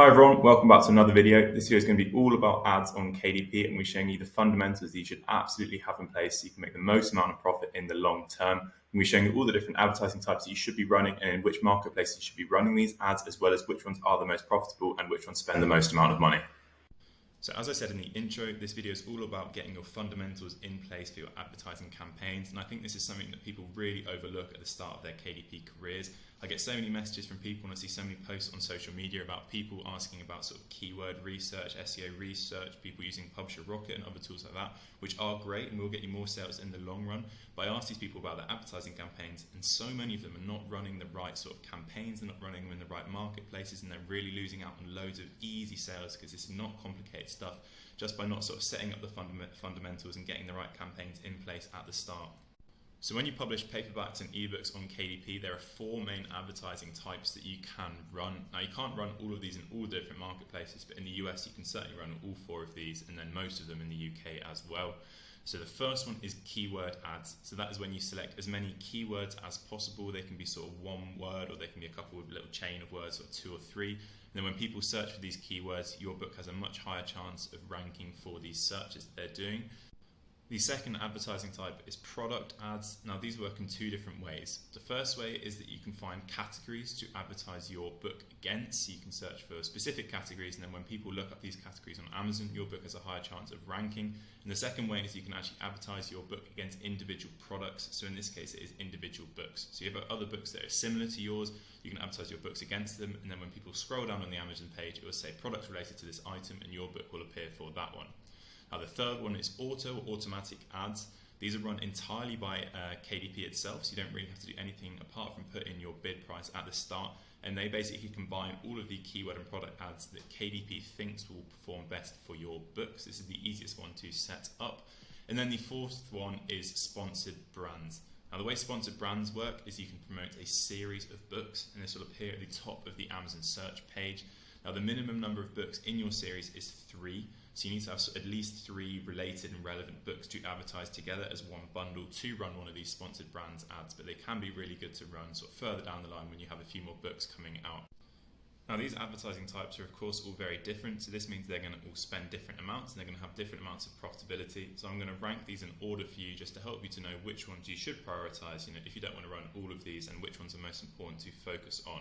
Hi everyone, welcome back to another video. This video is going to be all about ads on KDP, and we're showing you the fundamentals that you should absolutely have in place so you can make the most amount of profit in the long term. And we're showing you all the different advertising types that you should be running and in which marketplaces you should be running these ads, as well as which ones are the most profitable and which ones spend the most amount of money. So as I said in the intro, this video is all about getting your fundamentals in place for your advertising campaigns, and I think this is something that people really overlook at the start of their KDP careers. I get so many messages from people and I see so many posts on social media about people asking about sort of keyword research, SEO research, people using Publisher Rocket and other tools like that, which are great and will get you more sales in the long run. But I ask these people about their advertising campaigns, and so many of them are not running the right sort of campaigns, they're not running them in the right marketplaces, and they're really losing out on loads of easy sales because it's not complicated stuff, just by not sort of setting up the fundamentals and getting the right campaigns in place at the start. So when you publish paperbacks and ebooks on KDP, there are four main advertising types that you can run. Now you can't run all of these in all different marketplaces, but in the US you can certainly run all four of these, and then most of them in the UK as well. So the first one is keyword ads. So that is when you select as many keywords as possible. They can be sort of one word, or they can be a couple of little chain of words, or two or three. And then when people search for these keywords, your book has a much higher chance of ranking for these searches that they're doing. The second advertising type is product ads. Now these work in two different ways. The first way is that you can find categories to advertise your book against. So you can search for specific categories, and then when people look up these categories on Amazon, your book has a higher chance of ranking. And the second way is you can actually advertise your book against individual products. So in this case, it is individual books. So you have other books that are similar to yours, you can advertise your books against them, and then when people scroll down on the Amazon page, it will say products related to this item, and your book will appear for that one. Now the third one is automatic ads. These are run entirely by KDP itself, so you don't really have to do anything apart from put in your bid price at the start, and they basically combine all of the keyword and product ads that KDP thinks will perform best for your books. This is the easiest one to set up. And then the fourth one is sponsored brands. Now the way sponsored brands work is you can promote a series of books, and this will appear at the top of the Amazon search page. Now the minimum number of books in your series is 3. So you need to have at least 3 related and relevant books to advertise together as one bundle to run one of these sponsored brands ads, but they can be really good to run sort of further down the line when you have a few more books coming out. Now these advertising types are of course all very different, so this means they're going to all spend different amounts and they're going to have different amounts of profitability. So I'm going to rank these in order for you just to help you to know which ones you should prioritize, if you don't want to run all of these, and which ones are most important to focus on.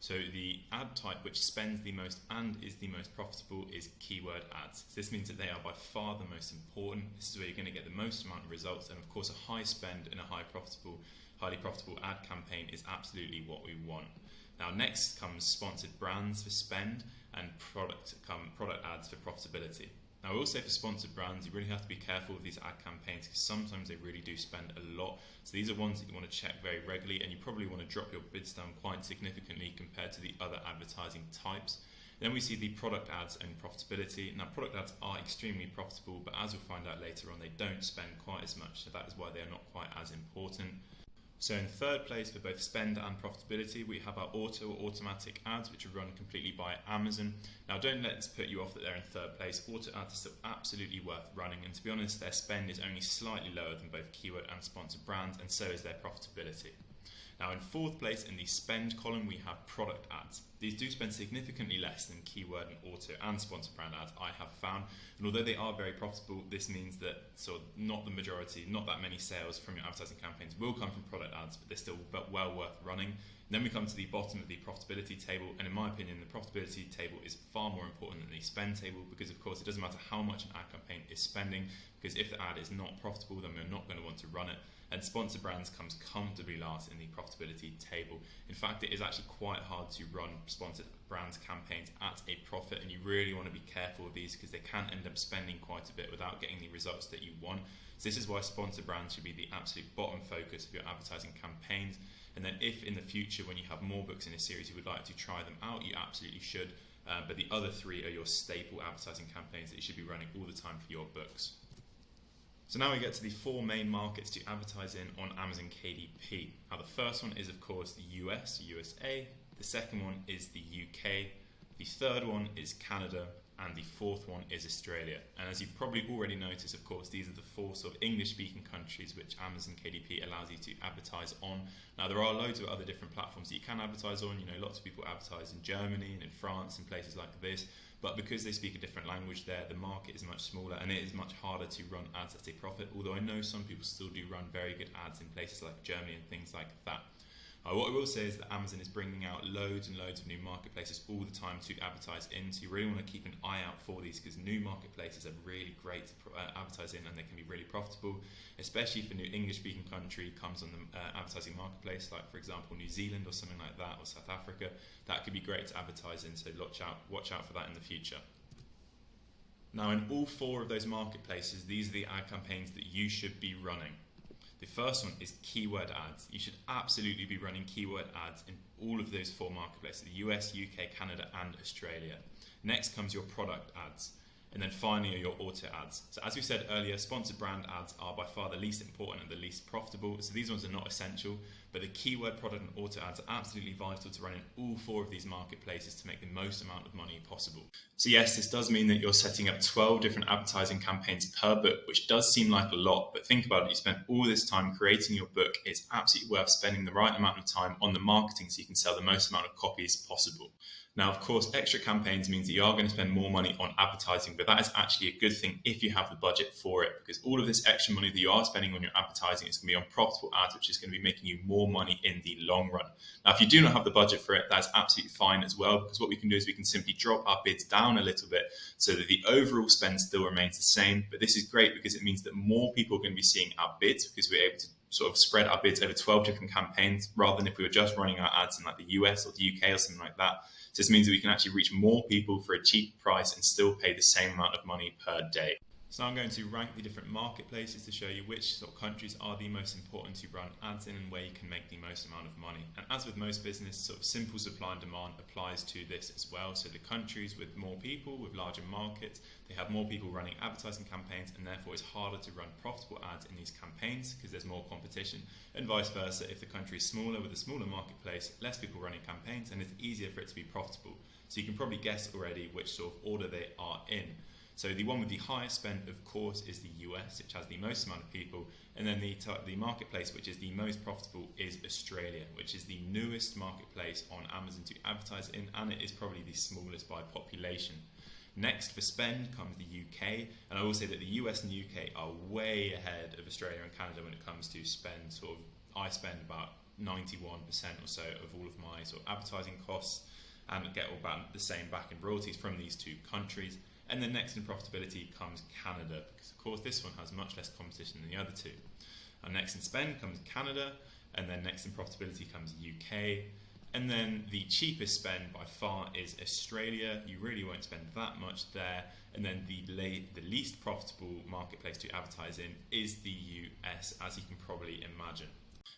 So the ad type which spends the most and is the most profitable is keyword ads. So this means that they are by far the most important. This is where you're going to get the most amount of results, and of course a high spend and a highly profitable ad campaign is absolutely what we want. Now next comes sponsored brands for spend, and product ads for profitability. Now I will say for sponsored brands, you really have to be careful with these ad campaigns because sometimes they really do spend a lot. So these are ones that you want to check very regularly, and you probably want to drop your bids down quite significantly compared to the other advertising types. Then we see the product ads and profitability. Now product ads are extremely profitable, but as you'll find out later on, they don't spend quite as much, so that is why they are not quite as important. So in third place for both spend and profitability, we have our automatic ads, which are run completely by Amazon. Now don't let this put you off that they're in third place. Auto ads are still absolutely worth running, and to be honest, their spend is only slightly lower than both keyword and sponsored brands, and so is their profitability. Now in fourth place in the spend column, we have product ads. These do spend significantly less than keyword and auto and sponsored brand ads, I have found. And although they are very profitable, this means that not the majority, not that many sales from your advertising campaigns will come from product ads, but they're still well worth running. And then we come to the bottom of the profitability table, and in my opinion, the profitability table is far more important than the spend table, because of course it doesn't matter how much an ad campaign is spending, because if the ad is not profitable, then we're not going to want to run it. And sponsored brands comes comfortably last in the profitability table. In fact, it is actually quite hard to run sponsored brands campaigns at a profit, and you really want to be careful with these because they can end up spending quite a bit without getting the results that you want. So this is why sponsored brands should be the absolute bottom focus of your advertising campaigns. And then if in the future, when you have more books in a series, you would like to try them out, you absolutely should. But the other 3 are your staple advertising campaigns that you should be running all the time for your books. So now we get to the 4 main markets to advertise in on Amazon KDP. Now the first one is of course the USA, the second one is the UK, the third one is Canada, and the fourth one is Australia. And as you've probably already noticed, of course, these are the four sort of English-speaking countries which Amazon KDP allows you to advertise on. Now, there are loads of other different platforms that you can advertise on. You know, lots of people advertise in Germany and in France and places like this. But because they speak a different language there, the market is much smaller and it is much harder to run ads at a profit. Although I know some people still do run very good ads in places like Germany and things like that. What I will say is that Amazon is bringing out loads and loads of new marketplaces all the time to advertise in. So you really want to keep an eye out for these, because new marketplaces are really great to advertise in, and they can be really profitable, especially if a new English-speaking country comes on the advertising marketplace, like for example New Zealand or something like that, or South Africa. That could be great to advertise in. So watch out for that in the future. Now, in all four of those marketplaces, these are the ad campaigns that you should be running. The first one is keyword ads. You should absolutely be running keyword ads in all of those four marketplaces: the US, UK, Canada and Australia. Next comes your product ads. And then finally are your auto ads. So as we said earlier, sponsored brand ads are by far the least important and the least profitable. So these ones are not essential, but the keyword, product and auto ads are absolutely vital to run in all four of these marketplaces to make the most amount of money possible. So yes, this does mean that you're setting up 12 different advertising campaigns per book, which does seem like a lot, but think about it. You spent all this time creating your book. It's absolutely worth spending the right amount of time on the marketing so you can sell the most amount of copies possible. Now, of course, extra campaigns means that you are going to spend more money on advertising, but that is actually a good thing if you have the budget for it, because all of this extra money that you are spending on your advertising is going to be on profitable ads, which is going to be making you more money in the long run. Now, if you do not have the budget for it, that's absolutely fine as well, because what we can do is we can simply drop our bids down a little bit so that the overall spend still remains the same. But this is great because it means that more people are going to be seeing our bids, because we're able to sort of spread our bids over 12 different campaigns, rather than if we were just running our ads in like the US or the UK or something like that. So this means that we can actually reach more people for a cheap price and still pay the same amount of money per day. So now I'm going to rank the different marketplaces to show you which sort of countries are the most important to run ads in and where you can make the most amount of money. And as with most business, sort of simple supply and demand applies to this as well. So the countries with more people, with larger markets, they have more people running advertising campaigns, and therefore it's harder to run profitable ads in these campaigns because there's more competition. And vice versa, if the country is smaller with a smaller marketplace, less people running campaigns, and it's easier for it to be profitable. So you can probably guess already which sort of order they are in. So the one with the highest spend, of course, is the US, which has the most amount of people. And then the marketplace, which is the most profitable, is Australia, which is the newest marketplace on Amazon to advertise in, and it is probably the smallest by population. Next for spend comes the UK, and I will say that the US and the UK are way ahead of Australia and Canada when it comes to spend. Sort of, I spend about 91% or so of all of my sort of advertising costs and get about the same back in royalties from these two countries. And then next in profitability comes Canada, because of course this one has much less competition than the other two. And next in spend comes Canada, and then next in profitability comes UK. And then the cheapest spend by far is Australia. You really won't spend that much there. And then the least profitable marketplace to advertise in is the US, as you can probably imagine.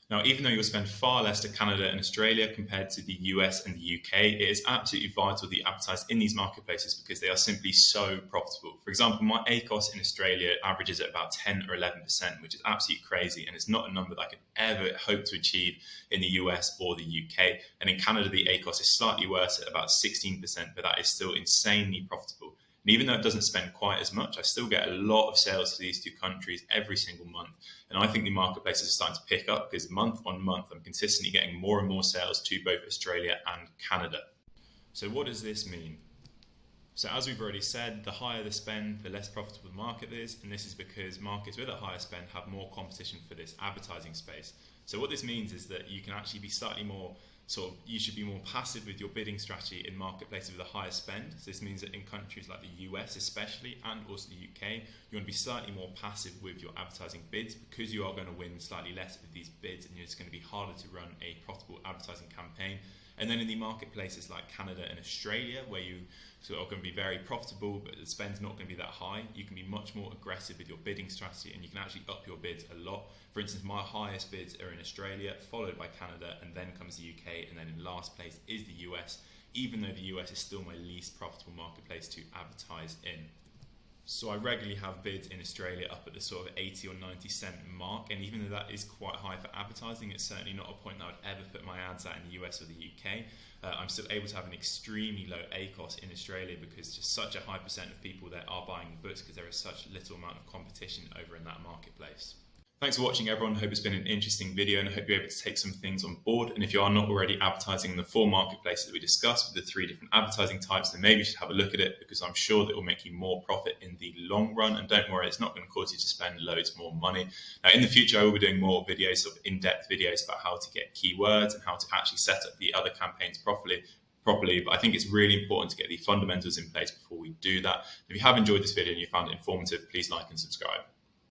Now, even though you'll spend far less to Canada and Australia compared to the US and the UK, it is absolutely vital that you advertise in these marketplaces because they are simply so profitable. For example, my ACOS in Australia averages at about 10 or 11%, which is absolutely crazy, and it's not a number that I could ever hope to achieve in the US or the UK. And in Canada, the ACOS is slightly worse at about 16%, but that is still insanely profitable. And even though it doesn't spend quite as much, I still get a lot of sales to these two countries every single month. And I think the marketplaces are starting to pick up because month on month, I'm consistently getting more and more sales to both Australia and Canada. So what does this mean? So as we've already said, the higher the spend, the less profitable the market is. And this is because markets with a higher spend have more competition for this advertising space. So what this means is that you can actually be slightly more you should be more passive with your bidding strategy in marketplaces with a higher spend. So this means that in countries like the US especially, and also the UK, you want to be slightly more passive with your advertising bids because you are going to win slightly less with these bids, and it's going to be harder to run a profitable advertising campaign. And then in the marketplaces like Canada and Australia, where you are going to be very profitable, but the spend's not going to be that high, you can be much more aggressive with your bidding strategy, and you can actually up your bids a lot. For instance, my highest bids are in Australia, followed by Canada, and then comes the UK, and then in last place is the US, even though the US is still my least profitable marketplace to advertise in. So I regularly have bids in Australia up at the sort of 80 or 90 cent mark, and even though that is quite high for advertising, it's certainly not a point that I would ever put my ads at in the US or the UK. I'm still able to have an extremely low ACOS in Australia because just such a high percent of people there are buying books because there is such little amount of competition over in that marketplace. Thanks for watching, everyone. I hope it's been an interesting video, and I hope you're able to take some things on board. And if you are not already advertising in the 4 marketplaces that we discussed with the 3 different advertising types, then maybe you should have a look at it, because I'm sure that it will make you more profit in the long run. And don't worry, it's not going to cause you to spend loads more money. Now, in the future, I will be doing more videos, sort of in-depth videos about how to get keywords and how to actually set up the other campaigns properly. But I think it's really important to get the fundamentals in place before we do that. If you have enjoyed this video and you found it informative, please like and subscribe.